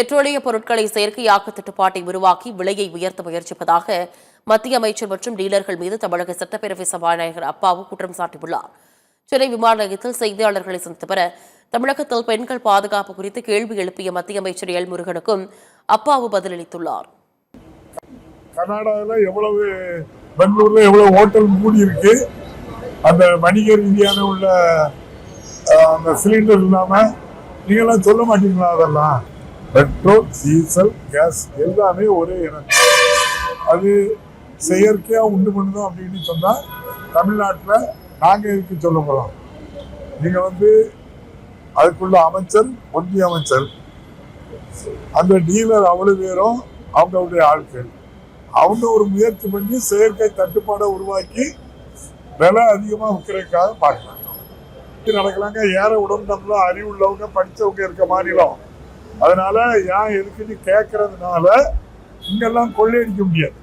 பெட்ரோலிய பொருட்களை செயற்கையாக்க தட்டுப்பாட்டை உருவாக்கி விலையை உயர்த்த முயற்சிப்பதாக மத்திய அமைச்சர் மற்றும் டீலர்கள் மீது தமிழக சட்டப்பேரவை சபாநாயகர் அப்பாவு குற்றம் சாட்டியுள்ளார். சென்னை விமான நிலையத்தில் செய்தியாளர்களை சந்தித்த தமிழகத்தில் பெண்கள் பாதுகாப்பு குறித்து கேள்வி எழுப்பிய மத்திய அமைச்சர் எல் முருகனுக்கும் அப்பாவு பதிலளித்துள்ளார். கர்நாடகாவில் எவ்வளவு, பெங்களூர்ல எவ்வளவு ஹோட்டல் மூடி இருக்கு, அந்த வணிக ரீதியான உள்ள அந்த சிலிண்டர் இல்லாம நீங்கெல்லாம் சொல்ல மாட்டீங்களா? அதெல்லாம் பெட்ரோல், டீசல், கேஸ் எல்லாமே ஒரே இனம். அது செயற்கையா உண்டு பண்ணுதோம் அப்படின்னு சொன்னா தமிழ்நாட்டில் நாங்க எதுக்கு சொல்ல போறோம்? நீங்க அதுக்குள்ள அமைச்சர், ஒன்றிய அமைச்சர், அந்த டீலர் அவ்வளவு பேரும் அவங்களுடைய ஆட்கள், அவங்க ஒரு முயற்சி பண்ணி செயற்கை தட்டுப்பாடை உருவாக்கி விலை அதிகமா விற்கிறதுக்காக பார்க்கலாம். நடக்கலாங்க. ஏற உடம்புல அறிவு உள்ளவங்க, படிச்சவங்க இருக்க மாநிலம். அதனால ஏன் எதுக்குன்னு கேட்கறதுனால இங்கெல்லாம் கொள்ளையடிக்க முடியாது.